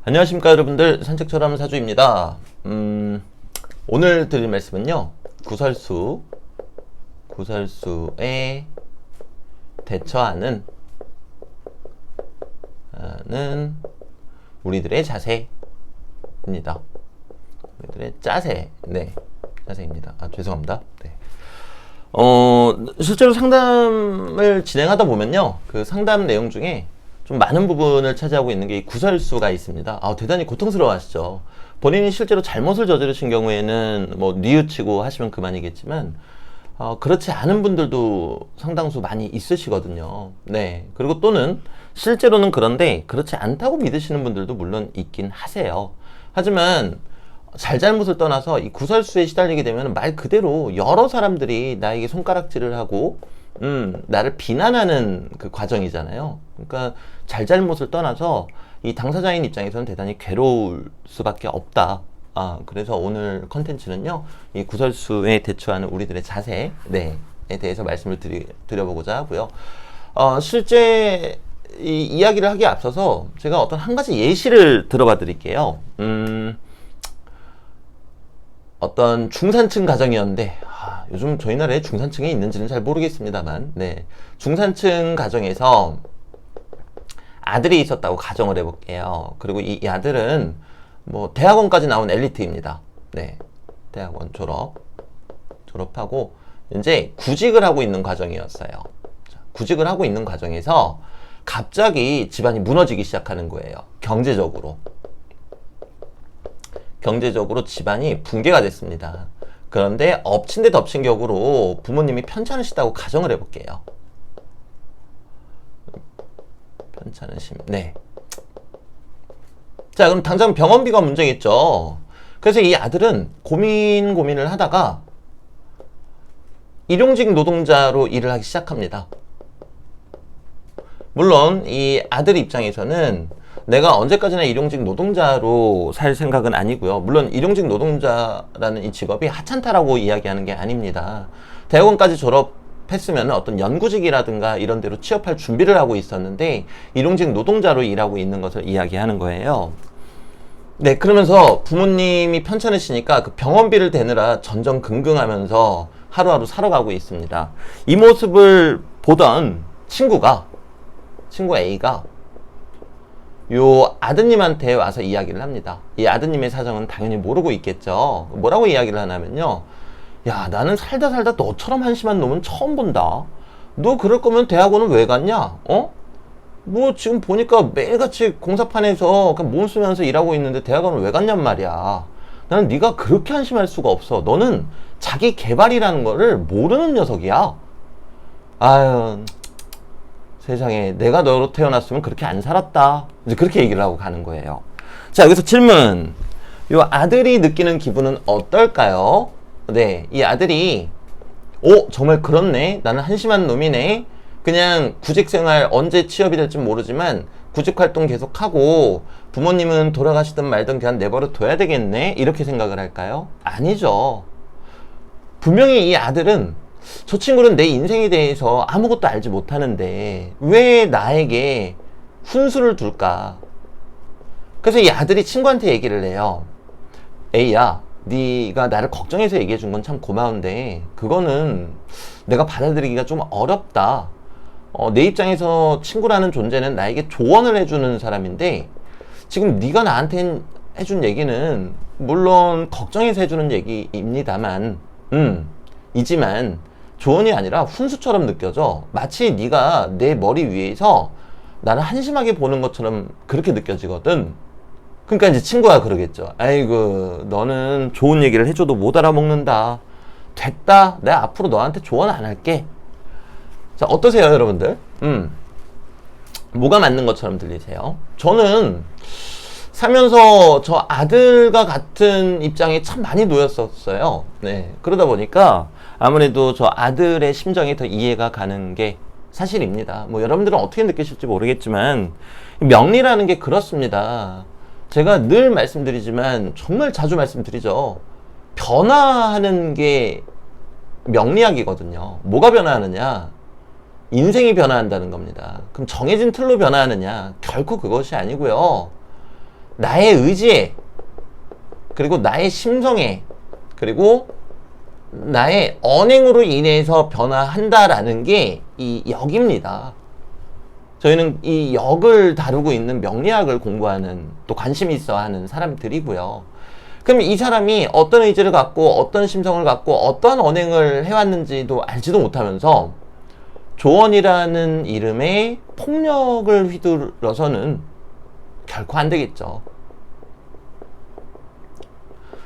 안녕하십니까 여러분들, 산책처럼 사주입니다. 오늘 드릴 말씀은요, 구설수에 대처하는 우리들의 자세입니다. 우리들의 자세, 네, 자세입니다. 죄송합니다. 네. 실제로 상담을 진행하다 보면요, 그 상담 내용 중에 좀 많은 부분을 차지하고 있는 게 이 구설수가 있습니다. 대단히 고통스러워 하시죠. 본인이 실제로 잘못을 저지르신 경우에는 뭐 뉘우치고 하시면 그만이겠지만, 그렇지 않은 분들도 상당수 많이 있으시거든요. 네. 그리고 또는 실제로는 그런데 그렇지 않다고 믿으시는 분들도 물론 있긴 하세요. 하지만 잘잘못을 떠나서 이 구설수에 시달리게 되면 말 그대로 여러 사람들이 나에게 손가락질을 하고 나를 비난하는 그 과정이잖아요. 그러니까 잘잘못을 떠나서 이 당사자인 입장에서는 대단히 괴로울 수밖에 없다. 그래서 오늘 컨텐츠는요, 이 구설수에 대처하는 우리들의 자세, 네, 에 대해서 말씀을 드려보고자 하고요. 실제 이 이야기를 하기에 앞서서 제가 어떤 한 가지 예시를 들어봐 드릴게요. 어떤 중산층 가정이었는데, 요즘 저희 나라에 중산층이 있는지는 잘 모르겠습니다만, 네, 중산층 가정에서 아들이 있었다고 가정을 해볼게요. 그리고 이 아들은 뭐 대학원까지 나온 엘리트입니다. 네, 대학원 졸업하고 이제 구직을 하고 있는 과정이었어요. 구직을 하고 있는 과정에서 갑자기 집안이 무너지기 시작하는 거예요. 경제적으로 집안이 붕괴가 됐습니다. 그런데 엎친 데 덮친 격으로 부모님이 편찮으시다고 가정을 해볼게요. 편찮으심, 네. 자, 그럼 당장 병원비가 문제겠죠. 그래서 이 아들은 고민을 하다가 일용직 노동자로 일을 하기 시작합니다. 물론 이 아들 입장에서는 내가 언제까지나 일용직 노동자로 살 생각은 아니고요. 물론 일용직 노동자라는 이 직업이 하찮다라고 이야기하는 게 아닙니다. 대학원까지 졸업했으면 어떤 연구직이라든가 이런 데로 취업할 준비를 하고 있었는데 일용직 노동자로 일하고 있는 것을 이야기하는 거예요. 네, 그러면서 부모님이 편찮으시니까 그 병원비를 대느라 전전긍긍하면서 하루하루 살아가고 있습니다. 이 모습을 보던 친구 A가 요 아드님한테 와서 이야기를 합니다. 이 아드님의 사정은 당연히 모르고 있겠죠. 뭐라고 이야기를 하냐면요, 야, 나는 살다 너처럼 한심한 놈은 처음 본다. 너 그럴 거면 대학원은 왜 갔냐? 뭐 지금 보니까 매일같이 공사판에서 그냥 몸 쓰면서 일하고 있는데 대학원을 왜 갔냔 말이야. 나는 네가 그렇게 한심할 수가 없어. 너는 자기 개발이라는 거를 모르는 녀석이야. 아유, 세상에, 내가 너로 태어났으면 그렇게 안 살았다. 이제 그렇게 얘기를 하고 가는 거예요. 자, 여기서 질문. 요 아들이 느끼는 기분은 어떨까요? 네, 이 아들이 정말 그렇네. 나는 한심한 놈이네. 그냥 구직생활 언제 취업이 될지 모르지만 구직활동 계속하고 부모님은 돌아가시든 말든 그냥 내버려 둬야 되겠네. 이렇게 생각을 할까요? 아니죠. 분명히 이 아들은 저 친구는 내 인생에 대해서 아무것도 알지 못하는데 왜 나에게 훈수를 둘까? 그래서 이 아들이 친구한테 얘기를 해요. A야, 네가 나를 걱정해서 얘기해 준 건 참 고마운데 그거는 내가 받아들이기가 좀 어렵다. 내 입장에서 친구라는 존재는 나에게 조언을 해주는 사람인데 지금 네가 나한테 해준 얘기는 물론 걱정해서 해주는 얘기입니다만 이지만 조언이 아니라 훈수처럼 느껴져. 마치 네가 내 머리 위에서 나를 한심하게 보는 것처럼 그렇게 느껴지거든. 그러니까 이제 친구가 그러겠죠. 아이고, 너는 좋은 얘기를 해줘도 못 알아먹는다. 됐다. 내가 앞으로 너한테 조언 안 할게. 자, 어떠세요, 여러분들? 뭐가 맞는 것처럼 들리세요? 저는 살면서 저 아들과 같은 입장에 참 많이 놓였었어요. 네. 그러다 보니까 아무래도 저 아들의 심정이 더 이해가 가는 게 사실입니다. 뭐 여러분들은 어떻게 느끼실지 모르겠지만 명리라는 게 그렇습니다. 제가 늘 말씀드리지만 정말 자주 말씀드리죠. 변화하는 게 명리학이거든요. 뭐가 변화하느냐? 인생이 변화한다는 겁니다. 그럼 정해진 틀로 변화하느냐? 결코 그것이 아니고요. 나의 의지에, 그리고 나의 심성에, 그리고 나의 언행으로 인해서 변화한다라는 게 이 역입니다. 저희는 이 역을 다루고 있는 명리학을 공부하는, 또 관심이 있어 하는 사람들이고요. 그럼 이 사람이 어떤 의지를 갖고 어떤 심성을 갖고 어떠한 언행을 해왔는지도 알지도 못하면서 조언이라는 이름의 폭력을 휘둘러서는 결코 안 되겠죠.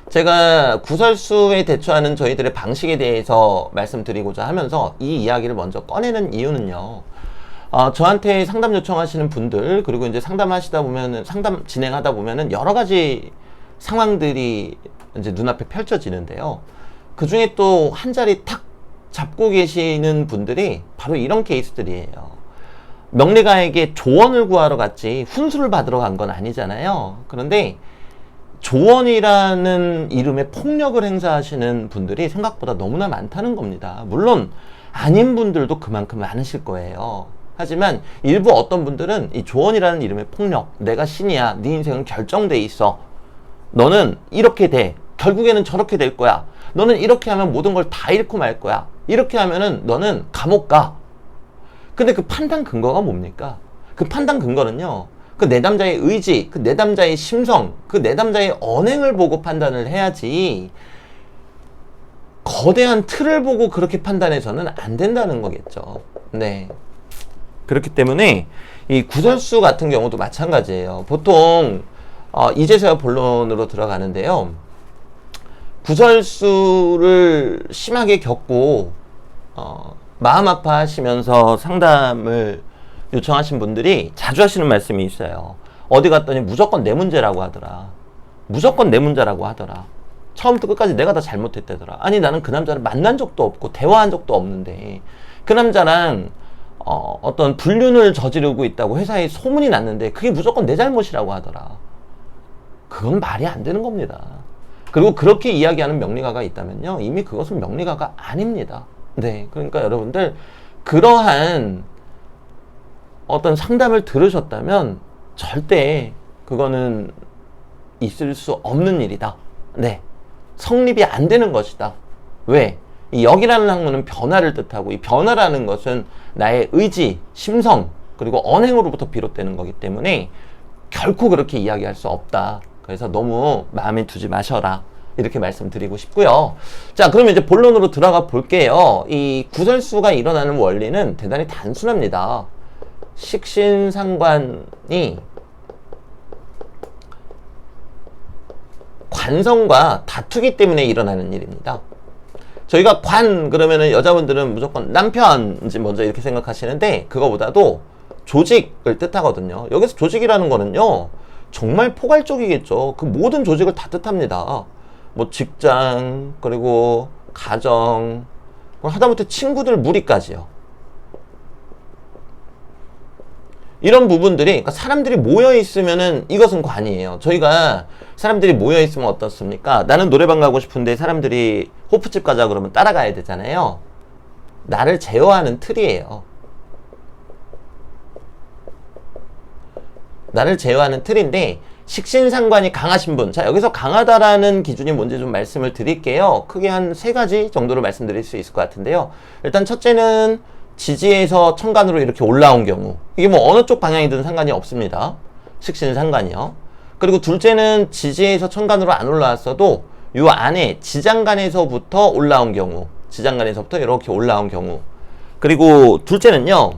제가 구설수에 대처하는 저희들의 방식에 대해서 말씀드리고자 하면서 이 이야기를 먼저 꺼내는 이유는요. 저한테 상담 요청하시는 분들, 그리고 이제 상담하시다 보면은, 상담 진행하다 보면은 여러 가지 상황들이 이제 눈앞에 펼쳐지는데요. 그 중에 또 한 자리 탁 잡고 계시는 분들이 바로 이런 케이스들이에요. 명리가에게 조언을 구하러 갔지 훈수를 받으러 간 건 아니잖아요. 그런데 조언이라는 이름의 폭력을 행사하시는 분들이 생각보다 너무나 많다는 겁니다. 물론 아닌 분들도 그만큼 많으실 거예요. 하지만 일부 어떤 분들은 이 조언이라는 이름의 폭력, 내가 신이야, 네 인생은 결정돼 있어, 너는 이렇게 돼, 결국에는 저렇게 될 거야, 너는 이렇게 하면 모든 걸 다 잃고 말 거야, 이렇게 하면은 너는 감옥 가. 근데 그 판단 근거가 뭡니까? 그 판단 근거는요, 그 내담자의 의지, 그 내담자의 심성, 그 내담자의 언행을 보고 판단을 해야지, 거대한 틀을 보고 그렇게 판단해서는 안 된다는 거겠죠. 네. 그렇기 때문에 이 구설수 같은 경우도 마찬가지예요. 보통 이제서야 본론으로 들어가는데요. 구설수를 심하게 겪고 마음 아파하시면서 상담을 요청하신 분들이 자주 하시는 말씀이 있어요. 어디 갔더니 무조건 내 문제라고 하더라. 무조건 내 문제라고 하더라. 처음부터 끝까지 내가 다 잘못했다더라. 아니, 나는 그 남자를 만난 적도 없고 대화한 적도 없는데 그 남자랑 어떤 불륜을 저지르고 있다고 회사에 소문이 났는데 그게 무조건 내 잘못이라고 하더라. 그건 말이 안 되는 겁니다. 그리고 그렇게 이야기하는 명리가가 있다면요, 이미 그것은 명리가가 아닙니다. 네, 그러니까 여러분들 그러한 어떤 상담을 들으셨다면 절대 그거는 있을 수 없는 일이다. 네, 성립이 안 되는 것이다. 왜? 이 역이라는 학문은 변화를 뜻하고, 이 변화라는 것은 나의 의지, 심성, 그리고 언행으로부터 비롯되는 거기 때문에 결코 그렇게 이야기할 수 없다. 그래서 너무 마음에 두지 마셔라, 이렇게 말씀드리고 싶고요. 자, 그러면 이제 본론으로 들어가 볼게요. 이 구설수가 일어나는 원리는 대단히 단순합니다. 식신상관이 관성과 다투기 때문에 일어나는 일입니다. 저희가 관 그러면은 여자분들은 무조건 남편인지 먼저 이렇게 생각하시는데, 그거보다도 조직을 뜻하거든요. 여기서 조직이라는 거는요, 정말 포괄적이겠죠. 그 모든 조직을 다 뜻합니다. 뭐 직장, 그리고 가정, 하다못해 친구들 무리까지요. 이런 부분들이, 그러니까 사람들이 모여 있으면은 이것은 관이에요. 저희가 사람들이 모여 있으면 어떻습니까? 나는 노래방 가고 싶은데 사람들이 호프집 가자 그러면 따라가야 되잖아요. 나를 제어하는 틀이에요. 나를 제어하는 틀인데, 식신상관이 강하신 분, 자, 여기서 강하다라는 기준이 뭔지 좀 말씀을 드릴게요. 크게 한 3가지 정도로 말씀드릴 수 있을 것 같은데요. 일단 첫째는 지지에서 천간으로 이렇게 올라온 경우, 이게 뭐 어느 쪽 방향이든 상관이 없습니다. 식신상관이요. 그리고 둘째는 지지에서 천간으로 안 올라왔어도 요 안에 지장간에서부터 올라온 경우, 지장간에서부터 이렇게 올라온 경우. 그리고 둘째는요,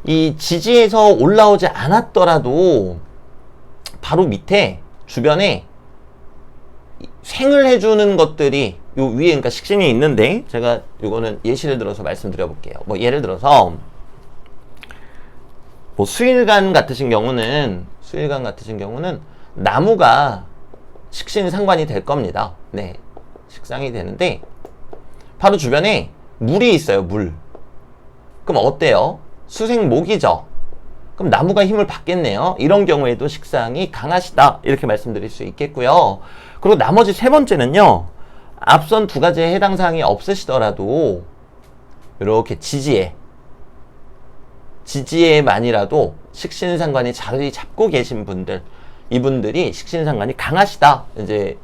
이 지지에서 올라오지 않았더라도 바로 밑에 주변에 생을 해주는 것들이 요 위에, 그러니까 식신이 있는데, 제가 요거는 예시를 들어서 말씀드려 볼게요. 뭐 예를 들어서 뭐 수일간 같으신 경우는 나무가 식신 상관이 될 겁니다. 네, 식상이 되는데 바로 주변에 물이 있어요. 물. 그럼 어때요? 수생목이죠. 그럼 나무가 힘을 받겠네요. 이런 경우에도 식상이 강하시다, 이렇게 말씀드릴 수 있겠고요. 그리고 나머지 3번째는요, 앞선 2가지의 해당 사항이 없으시더라도 이렇게 지지에만이라도 식신상관이 자리 잡고 계신 분들, 이분들이 식신상관이 강하시다. 이제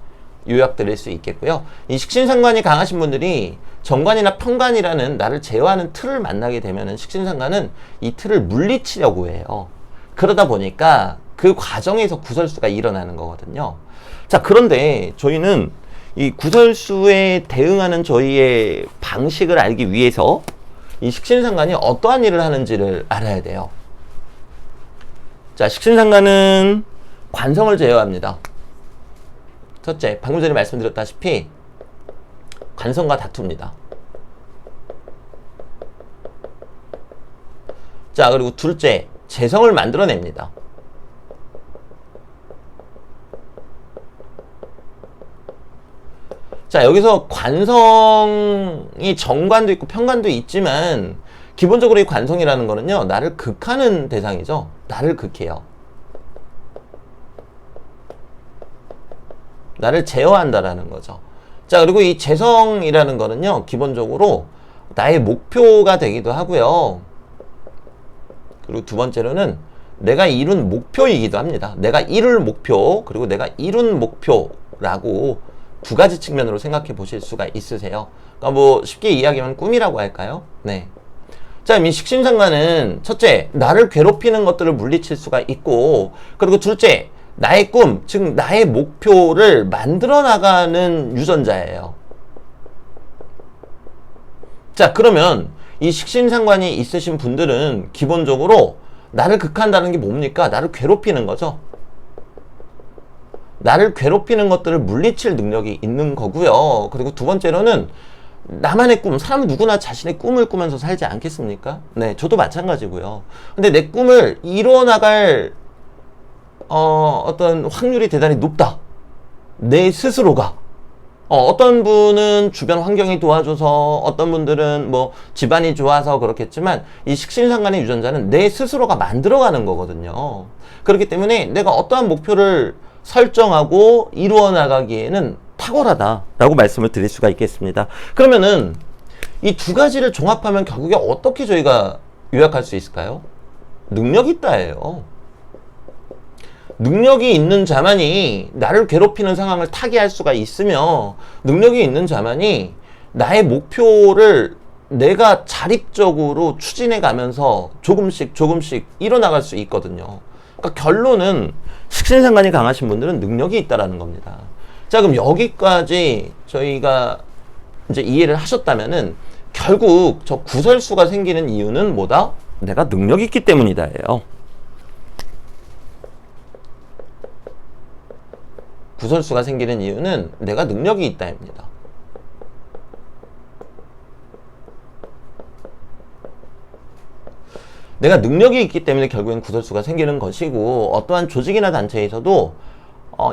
요약드릴 수 있겠고요. 이 식신상관이 강하신 분들이 정관이나 편관이라는 나를 제어하는 틀을 만나게 되면은 식신상관은 이 틀을 물리치려고 해요. 그러다 보니까 그 과정에서 구설수가 일어나는 거거든요. 자, 그런데 저희는 이 구설수에 대응하는 저희의 방식을 알기 위해서 이 식신상관이 어떠한 일을 하는지를 알아야 돼요. 자, 식신상관은 관성을 제어합니다. 첫째, 방금 전에 말씀드렸다시피 관성과 다툽니다. 자, 그리고 둘째, 재성을 만들어냅니다. 자, 여기서 관성이 정관도 있고 편관도 있지만 기본적으로 이 관성이라는 거는요, 나를 극하는 대상이죠. 나를 극해요. 나를 제어한다라는 거죠. 자, 그리고 이 재성이라는 거는요, 기본적으로 나의 목표가 되기도 하고요. 그리고 두 번째로는 내가 이룬 목표이기도 합니다. 내가 이룰 목표, 그리고 내가 이룬 목표라고 두 가지 측면으로 생각해 보실 수가 있으세요. 그러니까 뭐 쉽게 이야기하면 꿈이라고 할까요? 네. 자, 이 식신상관은 첫째, 나를 괴롭히는 것들을 물리칠 수가 있고, 그리고 둘째, 나의 꿈, 즉 나의 목표를 만들어 나가는 유전자예요. 자, 그러면 이 식신상관이 있으신 분들은 기본적으로 나를 극한다는 게 뭡니까? 나를 괴롭히는 거죠. 나를 괴롭히는 것들을 물리칠 능력이 있는 거고요. 그리고 두 번째로는 나만의 꿈, 사람은 누구나 자신의 꿈을 꾸면서 살지 않겠습니까? 네, 저도 마찬가지고요. 근데 내 꿈을 이뤄나갈 어떤 확률이 대단히 높다. 내 스스로가. 어떤 분은 주변 환경이 도와줘서, 어떤 분들은 뭐 집안이 좋아서 그렇겠지만, 이 식신상관의 유전자는 내 스스로가 만들어가는 거거든요. 그렇기 때문에 내가 어떠한 목표를 설정하고 이루어 나가기에는 탁월하다라고 말씀을 드릴 수가 있겠습니다. 그러면은 이 두 가지를 종합하면 결국에 어떻게 저희가 요약할 수 있을까요? 능력이 있다예요. 능력이 있는 자만이 나를 괴롭히는 상황을 타개할 수가 있으며, 능력이 있는 자만이 나의 목표를 내가 자립적으로 추진해 가면서 조금씩 이뤄나갈 수 있거든요. 그러니까 결론은 식신상관이 강하신 분들은 능력이 있다라는 겁니다. 자, 그럼 여기까지 저희가 이제 이해를 하셨다면은 결국 저 구설수가 생기는 이유는 뭐다? 내가 능력이 있기 때문이다예요. 구설수가 생기는 이유는 내가 능력이 있다입니다. 내가 능력이 있기 때문에 결국엔 구설수가 생기는 것이고, 어떠한 조직이나 단체에서도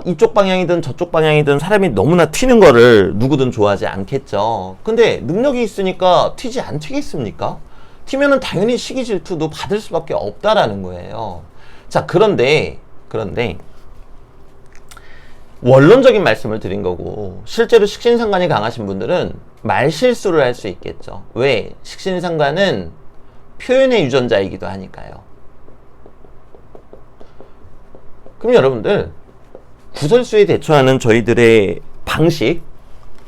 이쪽 방향이든 저쪽 방향이든 사람이 너무나 튀는 거를 누구든 좋아하지 않겠죠. 근데 능력이 있으니까 튀지 안 튀겠습니까? 튀면은 당연히 시기 질투도 받을 수밖에 없다라는 거예요. 자, 그런데 원론적인 말씀을 드린 거고, 실제로 식신상관이 강하신 분들은 말실수를 할 수 있겠죠. 왜? 식신상관은 표현의 유전자이기도 하니까요. 그럼 여러분들, 구설수에 대처하는 저희들의 방식,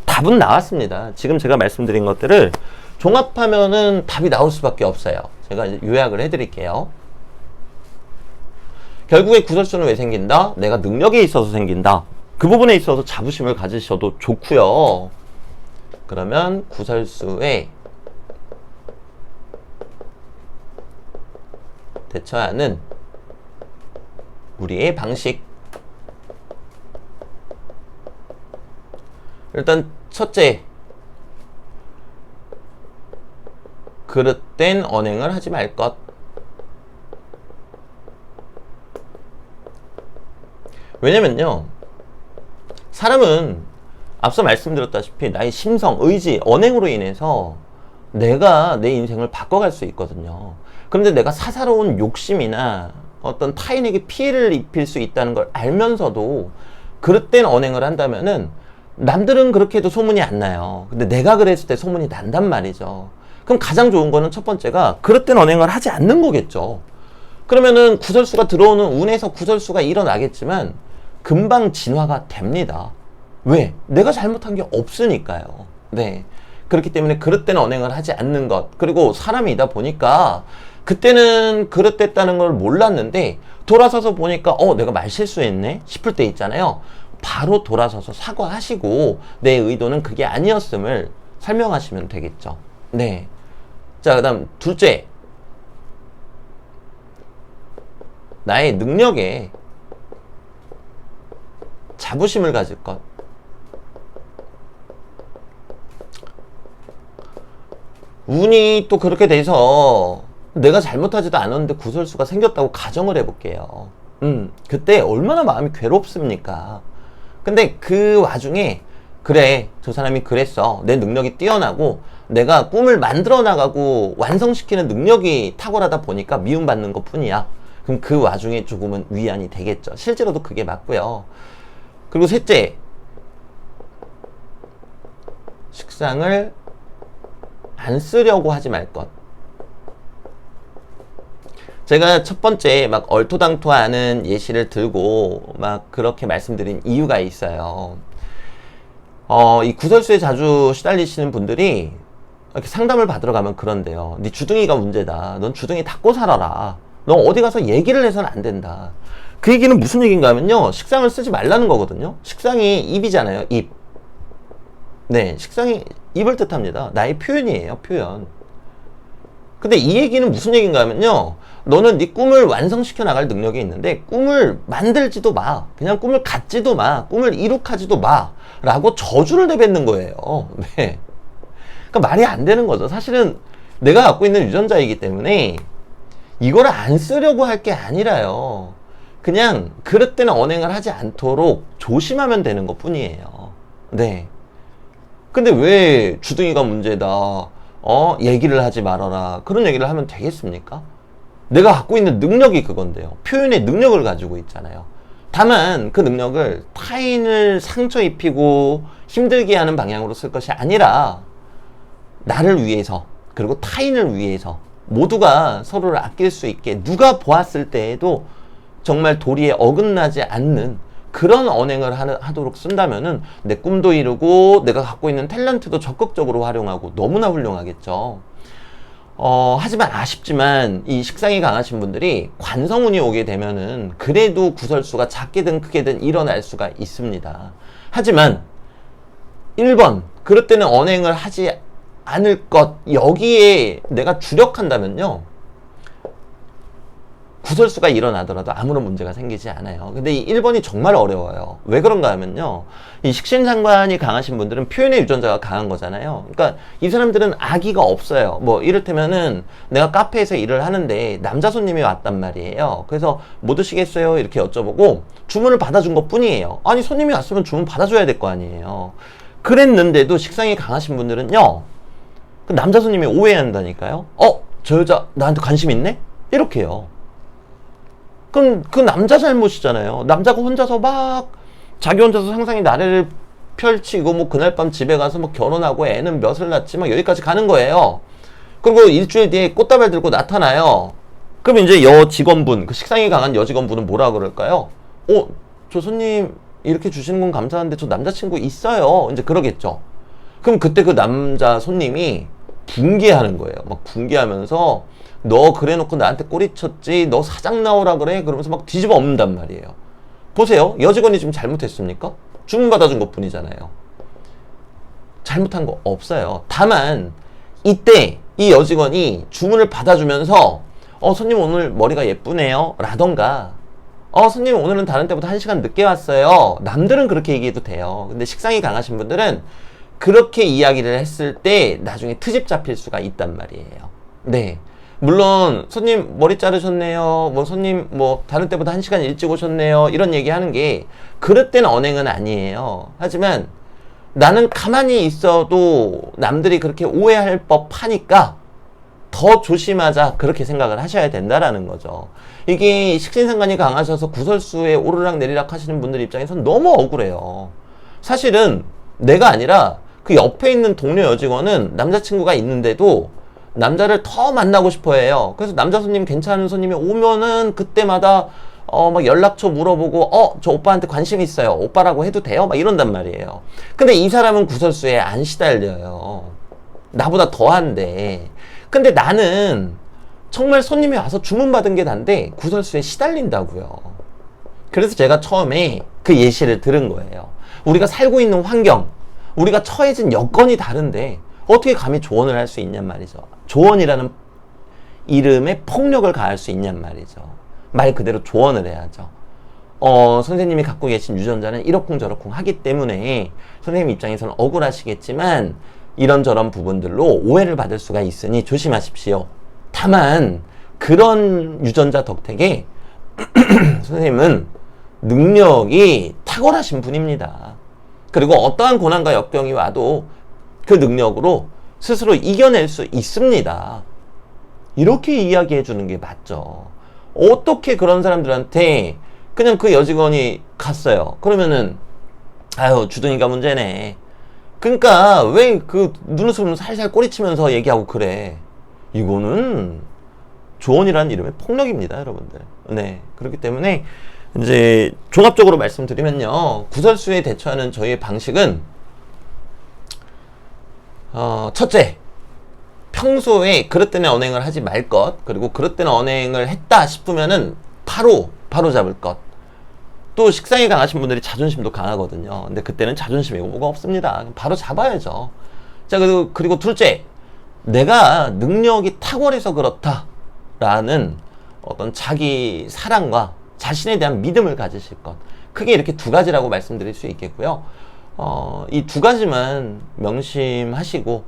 답은 나왔습니다. 지금 제가 말씀드린 것들을 종합하면은 답이 나올 수밖에 없어요. 제가 이제 요약을 해드릴게요. 결국에 구설수는 왜 생긴다? 내가 능력이 있어서 생긴다. 그 부분에 있어서 자부심을 가지셔도 좋고요. 그러면 구설수에 대처하는 우리의 방식. 일단 첫째, 그릇된 언행을 하지 말 것. 왜냐면요, 사람은 앞서 말씀드렸다시피 나의 심성, 의지, 언행으로 인해서 내가 내 인생을 바꿔갈 수 있거든요. 그런데 내가 사사로운 욕심이나 어떤 타인에게 피해를 입힐 수 있다는 걸 알면서도 그릇된 언행을 한다면은 남들은 그렇게 해도 소문이 안 나요. 근데 내가 그랬을 때 소문이 난단 말이죠. 그럼 가장 좋은 거는 첫 번째가 그릇된 언행을 하지 않는 거겠죠. 그러면은 구설수가 들어오는 운에서 구설수가 일어나겠지만 금방 진화가 됩니다. 왜? 내가 잘못한 게 없으니까요. 네. 그렇기 때문에 그릇된 언행을 하지 않는 것. 그리고 사람이다 보니까 그때는 그릇됐다는 걸 몰랐는데 돌아서서 보니까 내가 말 실수했네 싶을 때 있잖아요. 바로 돌아서서 사과하시고 내 의도는 그게 아니었음을 설명하시면 되겠죠. 네. 자, 그다음 둘째. 나의 능력에 자부심을 가질 것. 운이 또 그렇게 돼서 내가 잘못하지도 않았는데 구설수가 생겼다고 가정을 해볼게요. 그때 얼마나 마음이 괴롭습니까? 근데 그 와중에 그래, 저 사람이 그랬어. 내 능력이 뛰어나고 내가 꿈을 만들어 나가고 완성시키는 능력이 탁월하다 보니까 미움받는 것 뿐이야. 그럼 그 와중에 조금은 위안이 되겠죠. 실제로도 그게 맞고요. 그리고 셋째, 식상을 안 쓰려고 하지 말 것. 제가 첫 번째 막 얼토당토하는 예시를 들고 막 그렇게 말씀드린 이유가 있어요. 이 구설수에 자주 시달리시는 분들이 이렇게 상담을 받으러 가면 그런데요. 네 주둥이가 문제다. 넌 주둥이 닫고 살아라. 너 어디 가서 얘기를 해서는 안 된다. 그 얘기는 무슨 얘기인가 하면요. 식상을 쓰지 말라는 거거든요. 식상이 입이잖아요. 입. 네, 식상이 입을 뜻합니다. 나의 표현이에요. 표현. 근데 이 얘기는 무슨 얘기인가 하면요. 너는 네 꿈을 완성시켜 나갈 능력이 있는데 꿈을 만들지도 마. 그냥 꿈을 갖지도 마. 꿈을 이룩하지도 마. 라고 저주를 내뱉는 거예요. 네. 그러니까 말이 안 되는 거죠. 사실은 내가 갖고 있는 유전자이기 때문에 이걸 안 쓰려고 할 게 아니라요. 그냥 그릇된 언행을 하지 않도록 조심하면 되는 것 뿐이에요. 네. 근데 왜 주둥이가 문제다. 얘기를 하지 말아라. 그런 얘기를 하면 되겠습니까? 내가 갖고 있는 능력이 그건데요. 표현의 능력을 가지고 있잖아요. 다만 그 능력을 타인을 상처 입히고 힘들게 하는 방향으로 쓸 것이 아니라 나를 위해서 그리고 타인을 위해서 모두가 서로를 아낄 수 있게 누가 보았을 때에도 정말 도리에 어긋나지 않는 그런 언행을 하도록 쓴다면은 내 꿈도 이루고 내가 갖고 있는 탤런트도 적극적으로 활용하고 너무나 훌륭하겠죠. 하지만 아쉽지만 이 식상이 강하신 분들이 관성운이 오게 되면은 그래도 구설수가 작게든 크게든 일어날 수가 있습니다. 하지만 1번 그릇되는 언행을 하지 않을 것 여기에 내가 주력한다면요. 구설수가 일어나더라도 아무런 문제가 생기지 않아요. 근데 이 1번이 정말 어려워요. 왜 그런가 하면요. 이 식신상관이 강하신 분들은 표현의 유전자가 강한 거잖아요. 그러니까 이 사람들은 악의가 없어요. 뭐 이를테면은 내가 카페에서 일을 하는데 남자 손님이 왔단 말이에요. 그래서 뭐 드시겠어요? 이렇게 여쭤보고 주문을 받아준 것 뿐이에요. 아니 손님이 왔으면 주문 받아줘야 될 거 아니에요. 그랬는데도 식상이 강하신 분들은요. 그 남자 손님이 오해한다니까요. 저 여자 나한테 관심 있네? 이렇게요. 그럼 그 남자 잘못이잖아요. 남자가 혼자서 막 자기 혼자서 상상의 나래를 펼치고 뭐 그날 밤 집에 가서 뭐 결혼하고 애는 몇을 낳지 막 여기까지 가는 거예요. 그리고 일주일 뒤에 꽃다발 들고 나타나요. 그럼 이제 여직원분, 그 식상이 강한 여직원분은 뭐라 그럴까요? 저 손님 이렇게 주시는 건 감사한데 저 남자친구 있어요. 이제 그러겠죠. 그럼 그때 그 남자 손님이 붕괴하는 거예요. 막 붕괴하면서 너 그래놓고 나한테 꼬리쳤지, 너 사장 나오라 그래? 그러면서 막 뒤집어 엎는단 말이에요. 보세요. 여직원이 지금 잘못했습니까? 주문 받아준 것 뿐이잖아요. 잘못한 거 없어요. 다만 이때 이 여직원이 주문을 받아주면서 손님 오늘 머리가 예쁘네요 라던가 손님 오늘은 다른 때보다 1시간 늦게 왔어요. 남들은 그렇게 얘기해도 돼요. 근데 식상이 강하신 분들은 그렇게 이야기를 했을 때 나중에 트집 잡힐 수가 있단 말이에요. 네. 물론 손님 머리 자르셨네요. 뭐 손님 뭐 다른 때보다 1시간 일찍 오셨네요. 이런 얘기하는 게 그릇된 언행은 아니에요. 하지만 나는 가만히 있어도 남들이 그렇게 오해할 법하니까 더 조심하자 그렇게 생각을 하셔야 된다라는 거죠. 이게 식신상관이 강하셔서 구설수에 오르락 내리락 하시는 분들 입장에서는 너무 억울해요. 사실은 내가 아니라 그 옆에 있는 동료 여직원은 남자친구가 있는데도 남자를 더 만나고 싶어 해요. 그래서 남자 손님, 괜찮은 손님이 오면은 그때마다 막 연락처 물어보고 저 오빠한테 관심 있어요. 오빠라고 해도 돼요? 막 이런단 말이에요. 근데 이 사람은 구설수에 안 시달려요. 나보다 더한데. 근데 나는 정말 손님이 와서 주문받은 게 난데 구설수에 시달린다고요. 그래서 제가 처음에 그 예시를 들은 거예요. 우리가 살고 있는 환경, 우리가 처해진 여건이 다른데 어떻게 감히 조언을 할 수 있냔 말이죠. 조언이라는 이름에 폭력을 가할 수 있냔 말이죠. 말 그대로 조언을 해야죠. 선생님이 갖고 계신 유전자는 이러쿵저러쿵 하기 때문에 선생님 입장에서는 억울하시겠지만 이런저런 부분들로 오해를 받을 수가 있으니 조심하십시오. 다만 그런 유전자 덕택에 선생님은 능력이 탁월하신 분입니다. 그리고 어떠한 고난과 역경이 와도 그 능력으로 스스로 이겨낼 수 있습니다. 이렇게 이야기해 주는 게 맞죠. 어떻게 그런 사람들한테 그냥 그 여직원이 갔어요. 그러면은 아유 주둥이가 문제네. 그러니까 왜 그 눈웃음 살살 꼬리치면서 얘기하고 그래. 이거는 조언이라는 이름의 폭력입니다, 여러분들. 네, 그렇기 때문에 이제 종합적으로 말씀드리면요, 구설수에 대처하는 저희의 방식은 첫째, 평소에 그릇되는 언행을 하지 말 것, 그리고 그릇되는 언행을 했다 싶으면은 바로 잡을 것. 또 식상이 강하신 분들이 자존심도 강하거든요. 근데 그때는 자존심이 뭐가 없습니다. 바로 잡아야죠. 자, 그리고 둘째, 내가 능력이 탁월해서 그렇다라는 어떤 자기 사랑과 자신에 대한 믿음을 가지실 것. 크게 이렇게 두 가지라고 말씀드릴 수 있겠고요. 이 두 가지만 명심하시고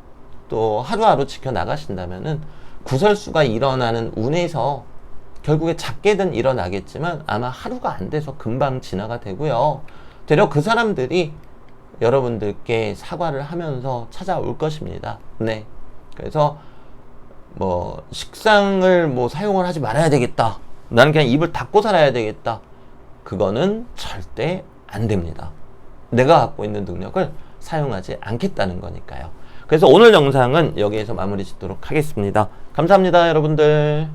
또 하루하루 지켜나가신다면은 구설수가 일어나는 운에서 결국에 작게든 일어나겠지만 아마 하루가 안 돼서 금방 지나가 되고요. 되려 그 사람들이 여러분들께 사과를 하면서 찾아올 것입니다. 네. 그래서 뭐 식상을 뭐 사용을 하지 말아야 되겠다. 나는 그냥 입을 닫고 살아야 되겠다. 그거는 절대 안 됩니다. 내가 갖고 있는 능력을 사용하지 않겠다는 거니까요. 그래서 오늘 영상은 여기에서 마무리 짓도록 하겠습니다. 감사합니다, 여러분들.